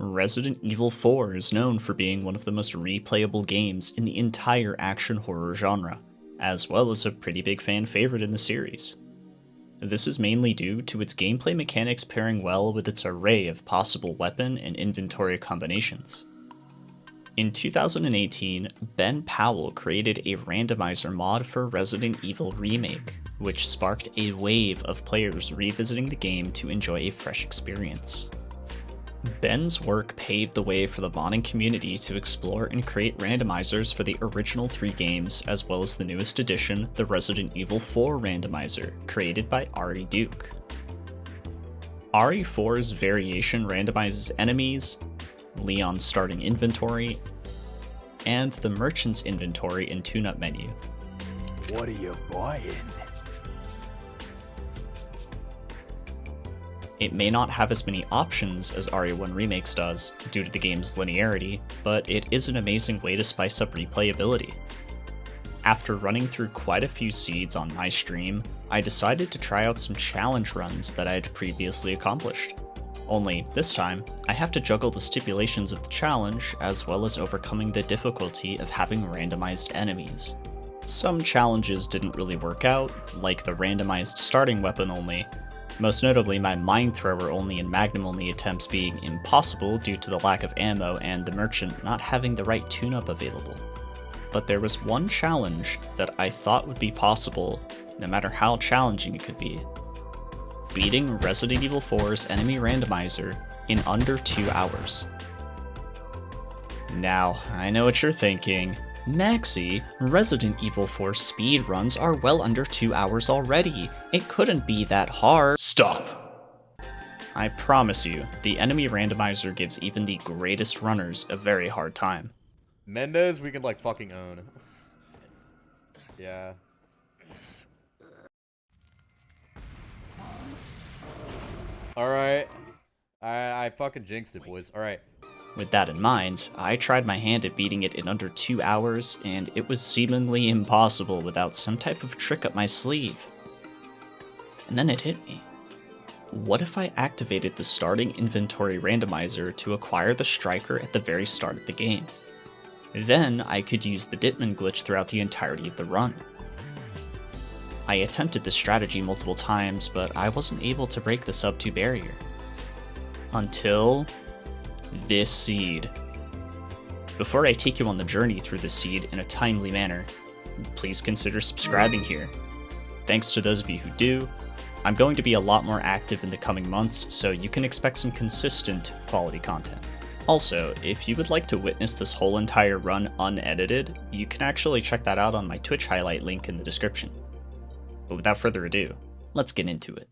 Resident Evil 4 is known for being one of the most replayable games in the entire action horror genre, as well as a pretty big fan favorite in the series. This is mainly due to its gameplay mechanics pairing well with its array of possible weapon and inventory combinations. In 2018, Ben Powell created a randomizer mod for Resident Evil Remake, which sparked a wave of players revisiting the game to enjoy a fresh experience. Ben's work paved the way for the modding community to explore and create randomizers for the original 3 games, as well as the newest addition, the Resident Evil 4 randomizer, created by Ari Duke. RE4's variation randomizes enemies, Leon's starting inventory, and the merchant's inventory and tune-up menu. What are you buying? It may not have as many options as RE1 Remakes does, due to the game's linearity, but it is an amazing way to spice up replayability. After running through quite a few seeds on my stream, I decided to try out some challenge runs that I had previously accomplished. Only, this time, I have to juggle the stipulations of the challenge, as well as overcoming the difficulty of having randomized enemies. Some challenges didn't really work out, like the randomized starting weapon only, most notably my mine thrower only and magnum only attempts being impossible due to the lack of ammo and the merchant not having the right tune-up available. But there was one challenge that I thought would be possible, no matter how challenging it could be. Beating Resident Evil 4's enemy randomizer in under 2 hours. Now, I know what you're thinking. Maxi, Resident Evil 4 speedruns are well under 2 hours already. It couldn't be that hard. Stop! I promise you, the enemy randomizer gives even the greatest runners a very hard time. Mendez, we can like fucking own. Yeah. Alright. I fucking jinxed it, boys. Alright. With that in mind, I tried my hand at beating it in under 2 hours, and it was seemingly impossible without some type of trick up my sleeve. And then it hit me. What if I activated the starting inventory randomizer to acquire the striker at the very start of the game? Then I could use the Ditman glitch throughout the entirety of the run. I attempted this strategy multiple times, but I wasn't able to break the sub 2 barrier. Until this seed. Before I take you on the journey through the seed in a timely manner, please consider subscribing here. Thanks to those of you who do. I'm going to be a lot more active in the coming months, so you can expect some consistent quality content. Also, if you would like to witness this whole entire run unedited, you can actually check that out on my Twitch highlight link in the description. But without further ado, let's get into it.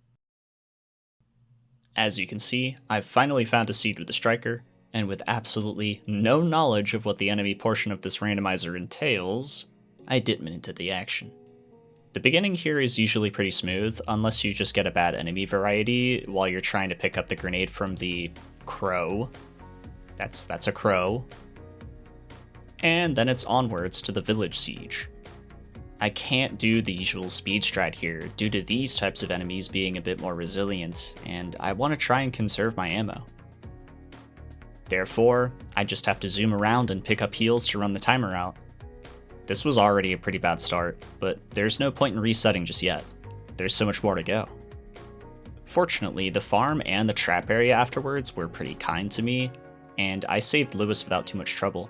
As you can see, I've finally found a seed with a striker, and with absolutely no knowledge of what the enemy portion of this randomizer entails, I Ditman into the action. The beginning here is usually pretty smooth, unless you just get a bad enemy variety while you're trying to pick up the grenade from the crow. That's a crow. And then it's onwards to the village siege. I can't do the usual speed strat here due to these types of enemies being a bit more resilient, and I want to try and conserve my ammo. Therefore, I just have to zoom around and pick up heals to run the timer out. This was already a pretty bad start, but there's no point in resetting just yet. There's so much more to go. Fortunately, the farm and the trap area afterwards were pretty kind to me, and I saved Lewis without too much trouble.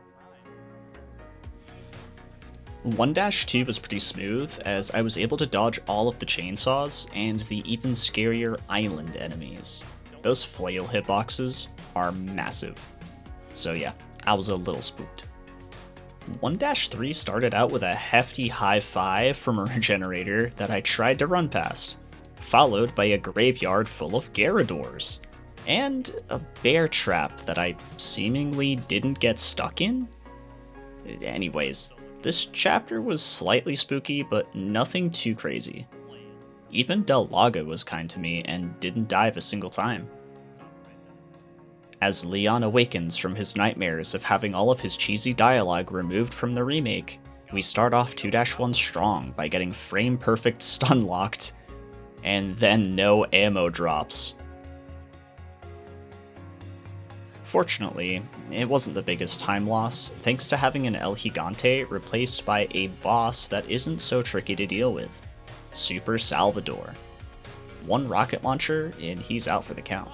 1-2 was pretty smooth, as I was able to dodge all of the chainsaws and the even scarier island enemies. Those flail hitboxes are massive. So yeah, I was a little spooked. 1-3 started out with a hefty high five from a regenerator that I tried to run past, followed by a graveyard full of Garradors, and a bear trap that I seemingly didn't get stuck in? Anyways, this chapter was slightly spooky, but nothing too crazy. Even Del Lago was kind to me and didn't dive a single time. As Leon awakens from his nightmares of having all of his cheesy dialogue removed from the remake, we start off 2-1 strong by getting frame-perfect stun-locked, and then no ammo drops. Fortunately, it wasn't the biggest time loss, thanks to having an El Gigante replaced by a boss that isn't so tricky to deal with, Super Salvador. One rocket launcher, and he's out for the count.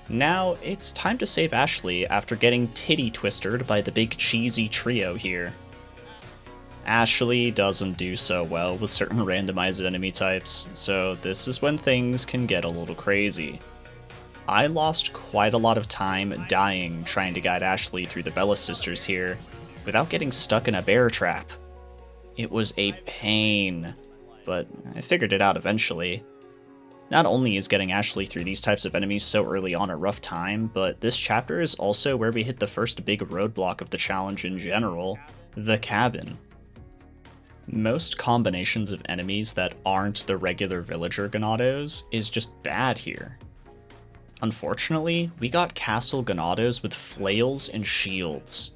Now, it's time to save Ashley after getting titty twistered by the big cheesy trio here. Ashley doesn't do so well with certain randomized enemy types, so this is when things can get a little crazy. I lost quite a lot of time dying trying to guide Ashley through the Bella sisters here, without getting stuck in a bear trap. It was a pain, but I figured it out eventually. Not only is getting Ashley through these types of enemies so early on a rough time, but this chapter is also where we hit the first big roadblock of the challenge in general, the cabin. Most combinations of enemies that aren't the regular villager Ganados is just bad here. Unfortunately, we got Castle Ganados with flails and shields.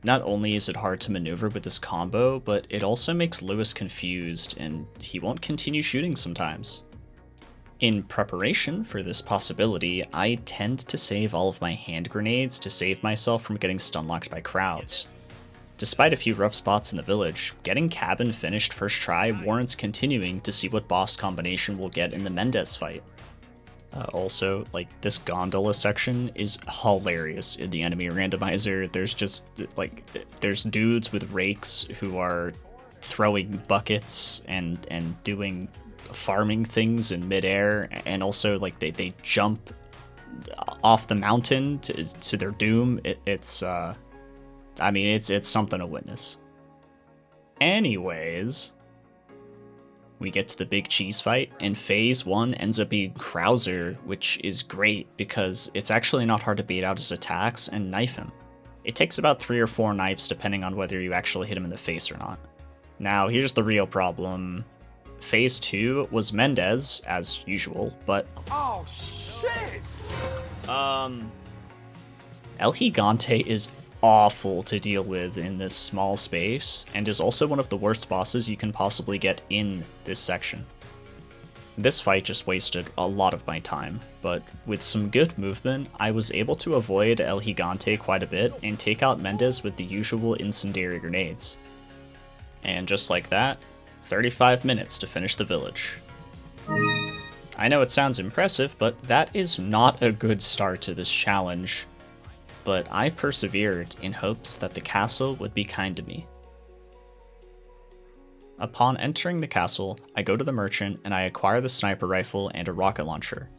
Not only is it hard to maneuver with this combo, but it also makes Lewis confused, and he won't continue shooting sometimes. In preparation for this possibility, I tend to save all of my hand grenades to save myself from getting stunlocked by crowds. Despite a few rough spots in the village, getting cabin finished first try warrants continuing to see what boss combination we'll get in the Mendez fight. Also, like, this gondola section is hilarious in the enemy randomizer. There's just, like, there's dudes with rakes who are throwing buckets and doing farming things in midair, and also, like, they jump off the mountain to their doom. It's something to witness. Anyways, we get to the big cheese fight, and phase 1 ends up being Krauser, which is great because it's actually not hard to bait out his attacks and knife him. It takes about 3 or 4 knives depending on whether you actually hit him in the face or not. Now, here's the real problem. Phase 2 was Mendez, as usual, but... Oh, shit! El Gigante is awful to deal with in this small space, and is also one of the worst bosses you can possibly get in this section. This fight just wasted a lot of my time, but with some good movement, I was able to avoid El Gigante quite a bit and take out Mendez with the usual incendiary grenades. And just like that, 35 minutes to finish the village. I know it sounds impressive, but that is not a good start to this challenge. But I persevered in hopes that the castle would be kind to me. Upon entering the castle, I go to the merchant and I acquire the sniper rifle and a rocket launcher.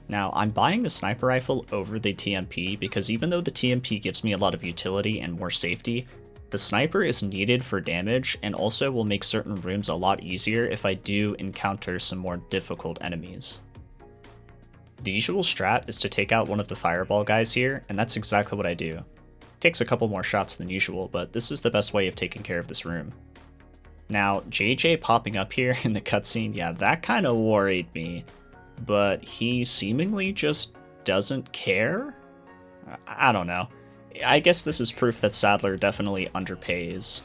Now, I'm buying the sniper rifle over the TMP because even though the TMP gives me a lot of utility and more safety, the sniper is needed for damage and also will make certain rooms a lot easier if I do encounter some more difficult enemies. The usual strat is to take out one of the fireball guys here, and that's exactly what I do. It takes a couple more shots than usual, but this is the best way of taking care of this room. Now, JJ popping up here in the cutscene, yeah, that kind of worried me, but he seemingly just doesn't care? I don't know. I guess this is proof that Sadler definitely underpays.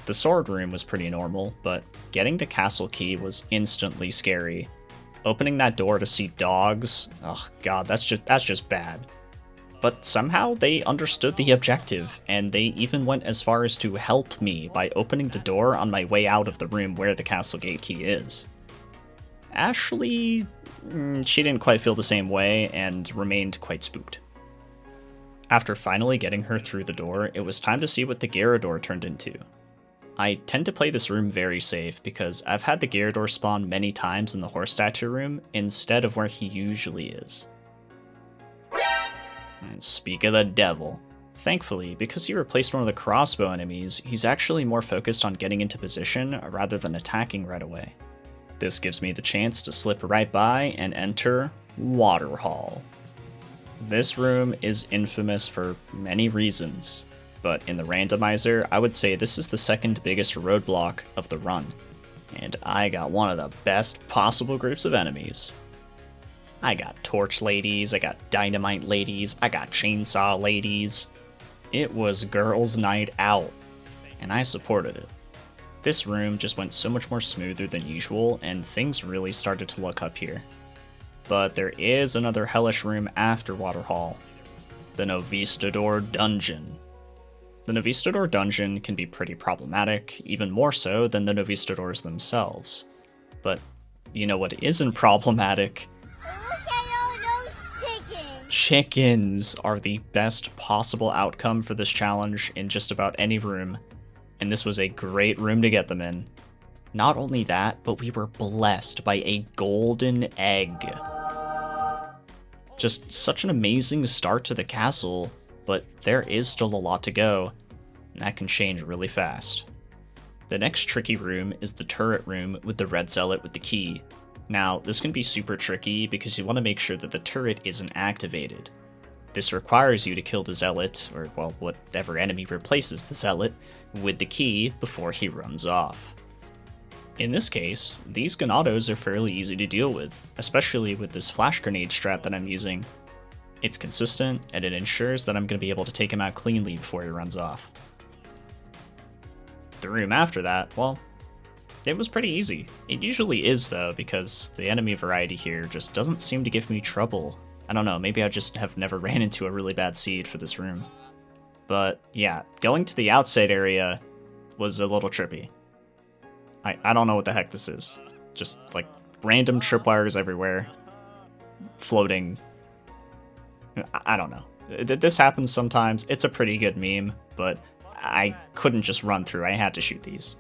The sword room was pretty normal, but getting the castle key was instantly scary. Opening that door to see dogs, oh god, that's just bad. But somehow they understood the objective, and they even went as far as to help me by opening the door on my way out of the room where the castle gate key is. Ashley, she didn't quite feel the same way and remained quite spooked. After finally getting her through the door, it was time to see what the Gyarados turned into. I tend to play this room very safe because I've had the Gyarados spawn many times in the horse statue room instead of where he usually is. And speak of the devil. Thankfully, because he replaced one of the crossbow enemies, he's actually more focused on getting into position rather than attacking right away. This gives me the chance to slip right by and enter Waterhall. This room is infamous for many reasons, but in the randomizer, I would say this is the second biggest roadblock of the run, and I got one of the best possible groups of enemies. I got torch ladies, I got dynamite ladies, I got chainsaw ladies. It was girls' night out, and I supported it. This room just went so much more smoother than usual, and things really started to look up here. But there is another hellish room after Water Hall, the Novistador Dungeon. The Novistador Dungeon can be pretty problematic, even more so than the Novistadors themselves. But you know what isn't problematic? Look at all those chickens! Chickens are the best possible outcome for this challenge in just about any room, and this was a great room to get them in. Not only that, but we were blessed by a golden egg. Just such an amazing start to the castle, but there is still a lot to go, and that can change really fast. The next tricky room is the turret room with the red zealot with the key. Now, this can be super tricky because you want to make sure that the turret isn't activated. This requires you to kill the zealot, or well, whatever enemy replaces the zealot, with the key before he runs off. In this case, these Ganados are fairly easy to deal with, especially with this flash grenade strat that I'm using. It's consistent, and it ensures that I'm going to be able to take him out cleanly before he runs off. The room after that, well, it was pretty easy. It usually is though, because the enemy variety here just doesn't seem to give me trouble. I don't know, maybe I just have never ran into a really bad seed for this room. But yeah, going to the outside area was a little trippy. I don't know what the heck this is. Just like random tripwires everywhere. Floating. I don't know. This happens sometimes. It's a pretty good meme, but I couldn't just run through. I had to shoot these.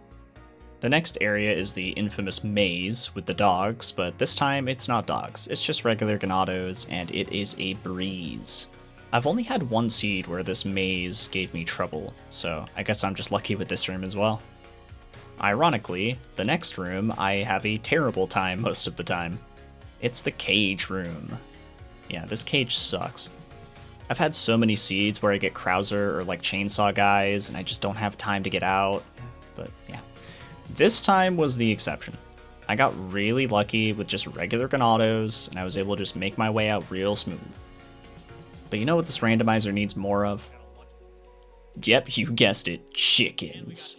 The next area is the infamous maze with the dogs, but this time it's not dogs. It's just regular Ganados, and it is a breeze. I've only had one seed where this maze gave me trouble, so I guess I'm just lucky with this room as well. Ironically, the next room I have a terrible time most of the time. It's the cage room. Yeah, this cage sucks. I've had so many seeds where I get Krauser or like chainsaw guys and I just don't have time to get out, but yeah. This time was the exception. I got really lucky with just regular Ganados and I was able to just make my way out real smooth. But you know what this randomizer needs more of? Yep, you guessed it, chickens.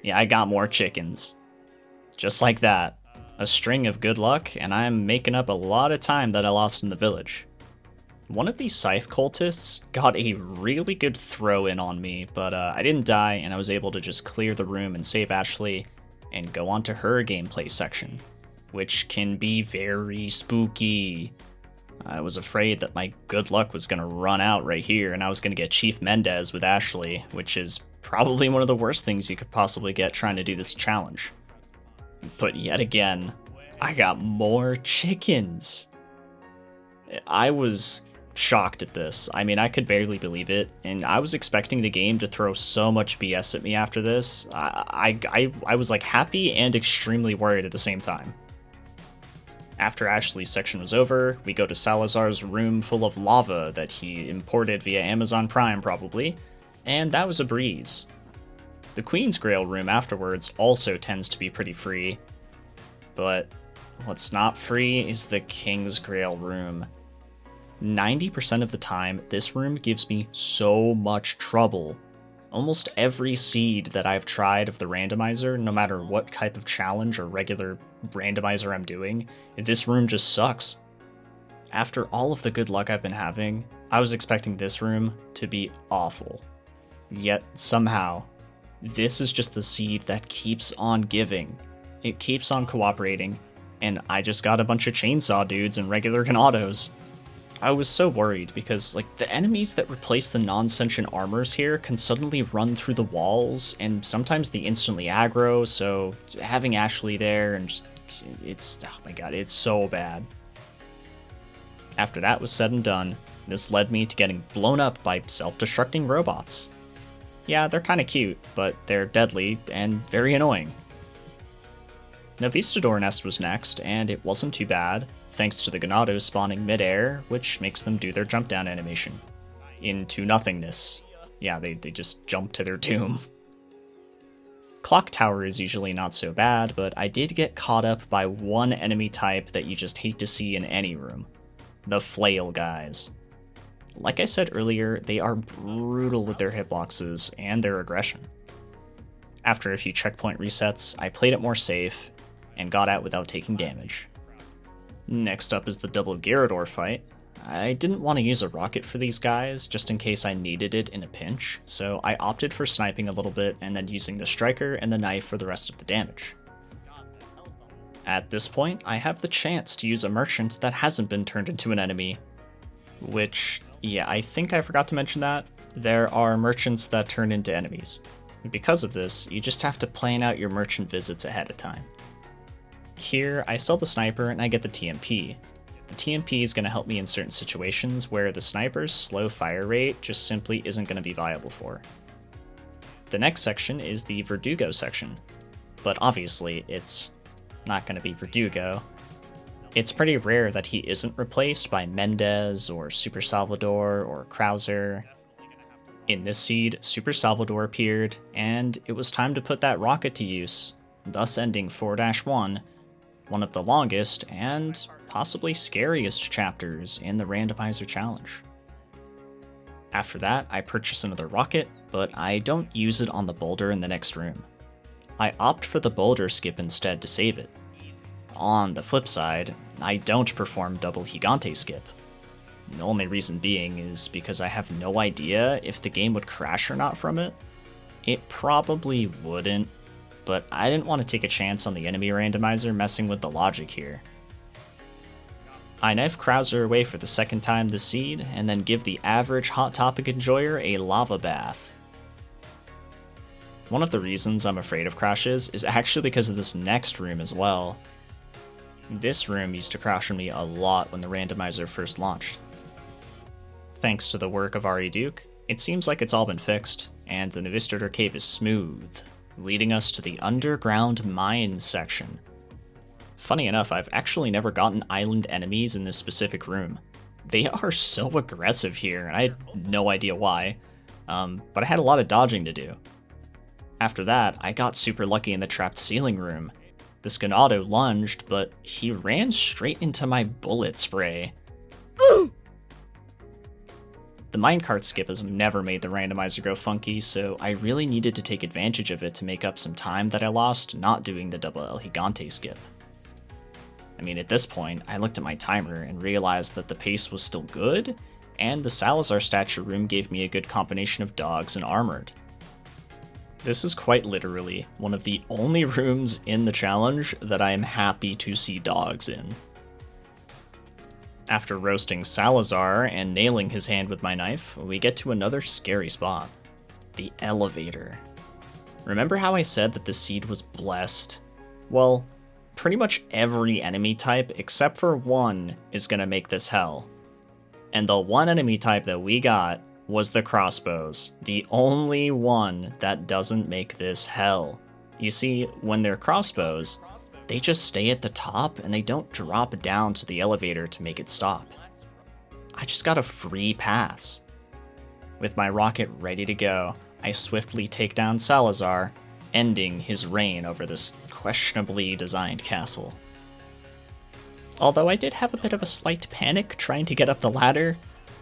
Yeah, I got more chickens. Just like that. A string of good luck, and I'm making up a lot of time that I lost in the village. One of these scythe cultists got a really good throw in on me, but I didn't die, and I was able to just clear the room and save Ashley, and go on to her gameplay section, which can be very spooky. I was afraid that my good luck was going to run out right here, and I was going to get Chief Mendez with Ashley, which is probably one of the worst things you could possibly get trying to do this challenge. But yet again, I got more chickens. I was shocked at this. I mean, I could barely believe it, and I was expecting the game to throw so much BS at me after this. I was like happy and extremely worried at the same time. After Ashley's section was over, we go to Salazar's room full of lava that he imported via Amazon Prime probably, and that was a breeze. The Queen's Grail room afterwards also tends to be pretty free, but what's not free is the King's Grail room. 90% of the time, this room gives me so much trouble. Almost every seed that I've tried of the randomizer, no matter what type of challenge or regular randomizer I'm doing, this room just sucks. After all of the good luck I've been having, I was expecting this room to be awful. Yet, somehow, this is just the seed that keeps on giving. It keeps on cooperating, and I just got a bunch of chainsaw dudes and regular Ganados. I was so worried because, like, the enemies that replace the non-sentient armors here can suddenly run through the walls, and sometimes they instantly aggro, so having Ashley there and just, oh my god, it's so bad. After that was said and done, this led me to getting blown up by self-destructing robots. Yeah, they're kinda cute, but they're deadly and very annoying. Novistador Nest was next, and it wasn't too bad, thanks to the Ganados spawning mid-air, which makes them do their jump down animation. Into nothingness. Yeah, they just jump to their doom. Clock Tower is usually not so bad, but I did get caught up by one enemy type that you just hate to see in any room. The Flail guys. Like I said earlier, they are brutal with their hitboxes and their aggression. After a few checkpoint resets, I played it more safe and got out without taking damage. Next up is the double Gyarados fight. I didn't want to use a rocket for these guys, just in case I needed it in a pinch, so I opted for sniping a little bit and then using the striker and the knife for the rest of the damage. At this point, I have the chance to use a merchant that hasn't been turned into an enemy, which, yeah, I think I forgot to mention that. There are merchants that turn into enemies. Because of this, you just have to plan out your merchant visits ahead of time. Here, I sell the sniper and I get the TMP. The TMP is going to help me in certain situations where the sniper's slow fire rate just simply isn't going to be viable for. The next section is the Verdugo section, but obviously it's not going to be Verdugo. It's pretty rare that he isn't replaced by Mendez or Super Salvador or Krauser. In this seed, Super Salvador appeared, and it was time to put that rocket to use, thus ending 4-1, one of the longest and possibly scariest chapters in the Randomizer challenge. After that, I purchase another rocket, but I don't use it on the boulder in the next room. I opt for the boulder skip instead to save it. On the flip side, I don't perform double Gigante skip. The only reason being is because I have no idea if the game would crash or not from it. It probably wouldn't, but I didn't want to take a chance on the enemy randomizer messing with the logic here. I knife Krauser away for the second time this seed, and then give the average Hot Topic enjoyer a lava bath. One of the reasons I'm afraid of crashes is actually because of this next room as well. This room used to crash on me a lot when the randomizer first launched. Thanks to the work of RE Duke, it seems like it's all been fixed, and the Navigator Cave is smooth, leading us to the underground mine section. Funny enough, I've actually never gotten island enemies in this specific room. They are so aggressive here, and I had no idea why, but I had a lot of dodging to do. After that, I got super lucky in the trapped ceiling room. This Ganado lunged, but he ran straight into my bullet spray. The minecart skip has never made the randomizer go funky, so I really needed to take advantage of it to make up some time that I lost not doing the double El Gigante skip. I mean, at this point, I looked at my timer and realized that the pace was still good, and the Salazar statue room gave me a good combination of dogs and armored. This is quite literally one of the only rooms in the challenge that I am happy to see dogs in. After roasting Salazar and nailing his hand with my knife, we get to another scary spot. The elevator. Remember how I said that the seed was blessed? Well, pretty much every enemy type except for one is gonna make this hell. And the one enemy type that we got was the crossbows, the only one that doesn't make this hell. You see, when they're crossbows, they just stay at the top and they don't drop down to the elevator to make it stop. I just got a free pass. With my rocket ready to go, I swiftly take down Salazar, ending his reign over this questionably designed castle. Although I did have a bit of a slight panic trying to get up the ladder,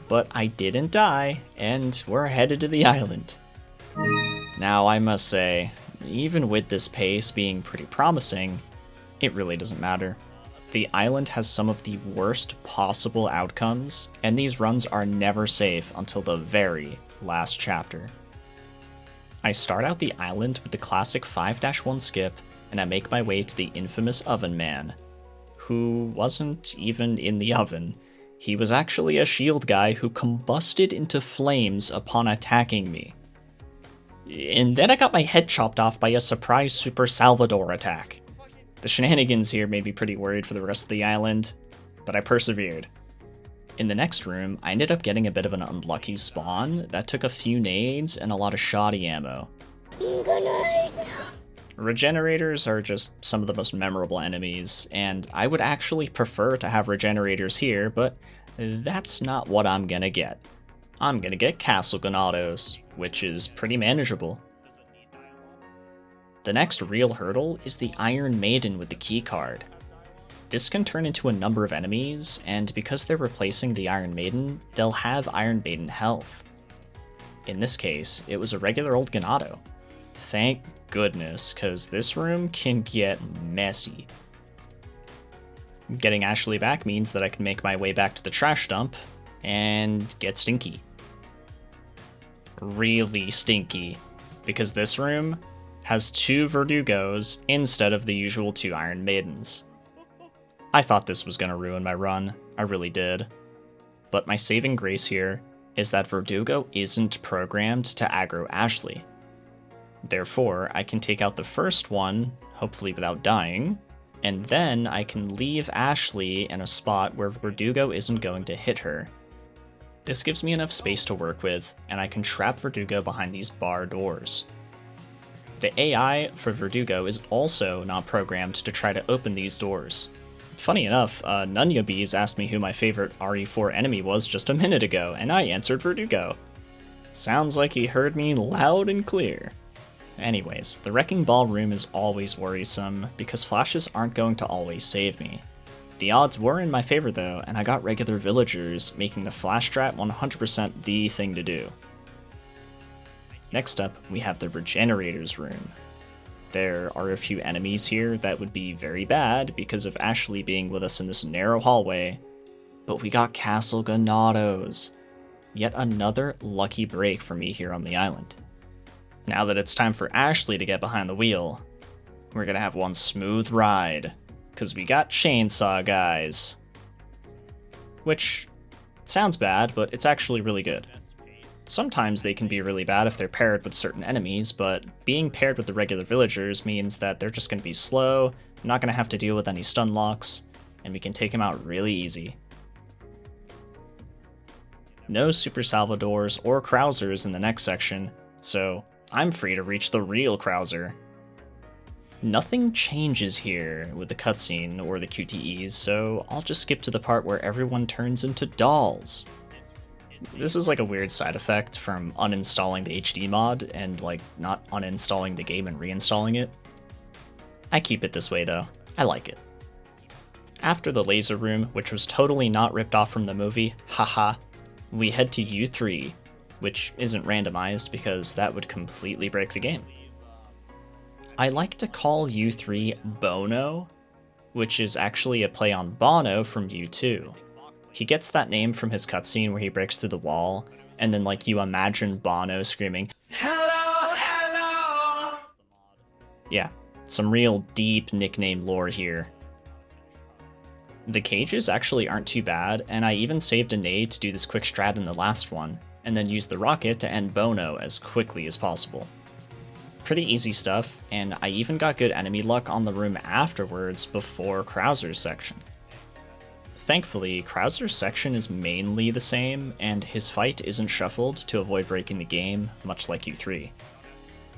but I didn't die, and we're headed to the island. Now I must say, even with this pace being pretty promising, it really doesn't matter. The island has some of the worst possible outcomes, and these runs are never safe until the very last chapter. I start out the island with the classic 5-1 skip, and I make my way to the infamous Oven Man, who wasn't even in the oven. He was actually a shield guy who combusted into flames upon attacking me. And then I got my head chopped off by a surprise Super Salvador attack. The shenanigans here made me pretty worried for the rest of the island, but I persevered. In the next room, I ended up getting a bit of an unlucky spawn that took a few nades and a lot of shoddy ammo. Regenerators are just some of the most memorable enemies, and I would actually prefer to have regenerators here, but that's not what I'm gonna get. I'm gonna get Castle Ganados, which is pretty manageable. The next real hurdle is the Iron Maiden with the keycard. This can turn into a number of enemies, and because they're replacing the Iron Maiden, they'll have Iron Maiden health. In this case, it was a regular old Ganado. Thank goodness, because this room can get messy. Getting Ashley back means that I can make my way back to the trash dump and get stinky. Really stinky, because this room has 2 Verdugos instead of the usual 2 Iron Maidens. I thought this was gonna ruin my run, I really did. But my saving grace here is that Verdugo isn't programmed to aggro Ashley. Therefore, I can take out the first one, hopefully without dying, and then I can leave Ashley in a spot where Verdugo isn't going to hit her. This gives me enough space to work with, and I can trap Verdugo behind these bar doors. The AI for Verdugo is also not programmed to try to open these doors. Funny enough, Nunya Bees asked me who my favorite RE4 enemy was just a minute ago, and I answered Verdugo. Sounds like he heard me loud and clear. Anyways, the Wrecking Ball room is always worrisome, because flashes aren't going to always save me. The odds were in my favor though, and I got regular villagers, making the flash trap 100% the thing to do. Next up, we have the Regenerators room. There are a few enemies here that would be very bad because of Ashley being with us in this narrow hallway, but we got Castle Ganados. Yet another lucky break for me here on the island. Now that it's time for Ashley to get behind the wheel, we're gonna have one smooth ride, because we got chainsaw guys. Which sounds bad, but it's actually really good. Sometimes they can be really bad if they're paired with certain enemies, but being paired with the regular villagers means that they're just gonna be slow, not gonna have to deal with any stun locks, and we can take them out really easy. No Super Salvadors or Krausers in the next section, so I'm free to reach the real Krauser. Nothing changes here with the cutscene or the QTEs, so I'll just skip to the part where everyone turns into dolls. This is like a weird side effect from uninstalling the HD mod and like not uninstalling the game and reinstalling it. I keep it this way though, I like it. After the laser room, which was totally not ripped off from the movie, haha, we head to U3, which isn't randomized because that would completely break the game. I like to call U3 Bono, which is actually a play on Bono from U2. He gets that name from his cutscene where he breaks through the wall, and then like you imagine Bono screaming, "Hello, hello!" Yeah, some real deep nickname lore here. The cages actually aren't too bad, and I even saved a nade to do this quick strat in the last one, and then used the rocket to end Bono as quickly as possible. Pretty easy stuff, and I even got good enemy luck on the room afterwards before Krauser's section. Thankfully, Krauser's section is mainly the same, and his fight isn't shuffled to avoid breaking the game, much like U3.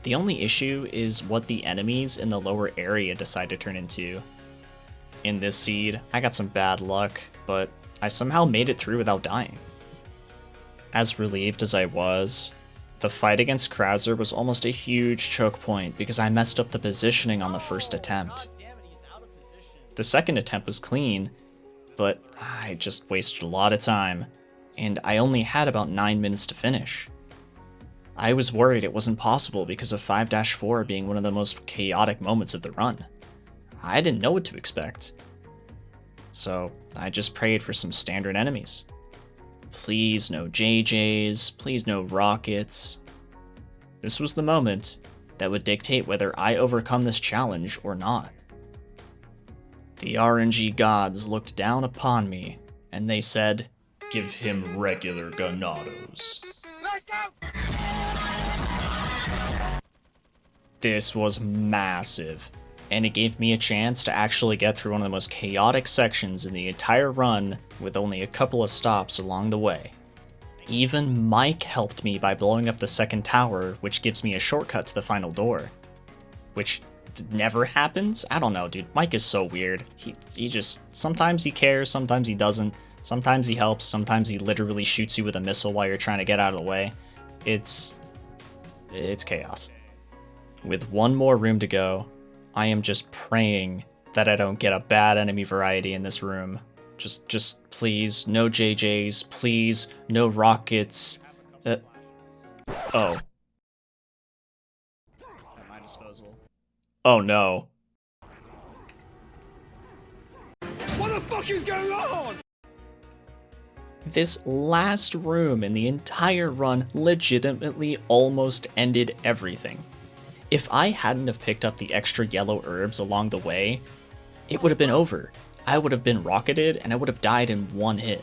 The only issue is what the enemies in the lower area decide to turn into. In this seed, I got some bad luck, but I somehow made it through without dying. As relieved as I was, the fight against Krauser was almost a huge choke point because I messed up the positioning on the first attempt. The second attempt was clean, but I just wasted a lot of time, and I only had about 9 minutes to finish. I was worried it wasn't possible because of 5-4 being one of the most chaotic moments of the run. I didn't know what to expect. So I just prayed for some standard enemies. Please no JJs, please no rockets. This was the moment that would dictate whether I overcome this challenge or not. The RNG gods looked down upon me, and they said, "Give him regular Ganados." Let's go! This was massive, and it gave me a chance to actually get through one of the most chaotic sections in the entire run with only a couple of stops along the way. Even Mike helped me by blowing up the second tower, which gives me a shortcut to the final door. Which never happens? I don't know, dude. Mike is so weird. He just, sometimes he cares, sometimes he doesn't. Sometimes he helps, sometimes he literally shoots you with a missile while you're trying to get out of the way. It's chaos. With one more room to go, I am just praying that I don't get a bad enemy variety in this room. Just please, no JJs, please, no rockets. Oh. At my disposal. Oh no. What the fuck is going on? This last room in the entire run legitimately almost ended everything. If I hadn't have picked up the extra yellow herbs along the way, it would have been over. I would have been rocketed and I would have died in one hit.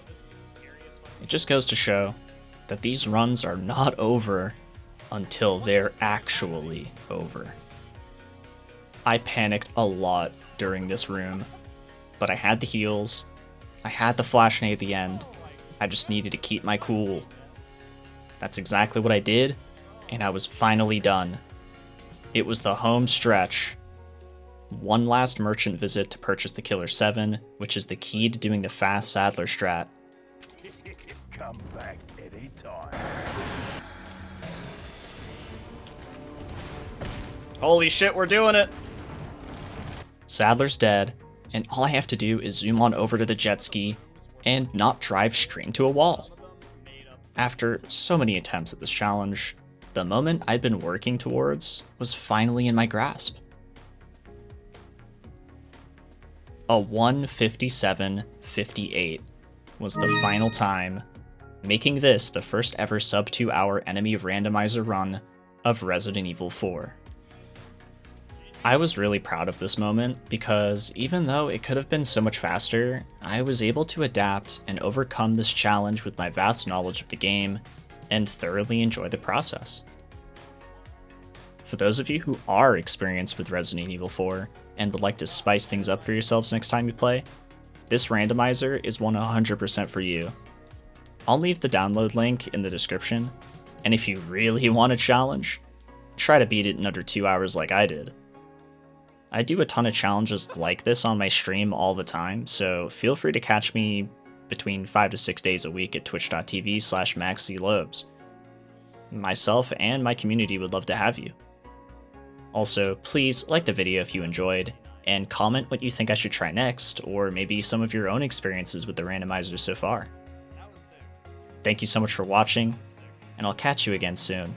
It just goes to show that these runs are not over until they're actually over. I panicked a lot during this room, but I had the heals, I had the flash nade at the end, I just needed to keep my cool. That's exactly what I did, and I was finally done. It was the home stretch. One last merchant visit to purchase the Killer 7, which is the key to doing the fast Sadler strat. Come back anytime. Holy shit, we're doing it! Sadler's dead, and all I have to do is zoom on over to the jet ski and not drive straight into a wall. After so many attempts at this challenge, the moment I'd been working towards was finally in my grasp. A 1:57:58 was the final time, making this the first ever sub 2 hour enemy randomizer run of Resident Evil 4. I was really proud of this moment because even though it could have been so much faster, I was able to adapt and overcome this challenge with my vast knowledge of the game and thoroughly enjoy the process. For those of you who are experienced with Resident Evil 4 and would like to spice things up for yourselves next time you play, this randomizer is 100% for you. I'll leave the download link in the description, and if you really want a challenge, try to beat it in under 2 hours like I did. I do a ton of challenges like this on my stream all the time, so feel free to catch me between 5 to 6 days a week at twitch.tv/Maxylobes. Myself and my community would love to have you. Also, please like the video if you enjoyed, and comment what you think I should try next, or maybe some of your own experiences with the randomizer so far. Thank you so much for watching, and I'll catch you again soon.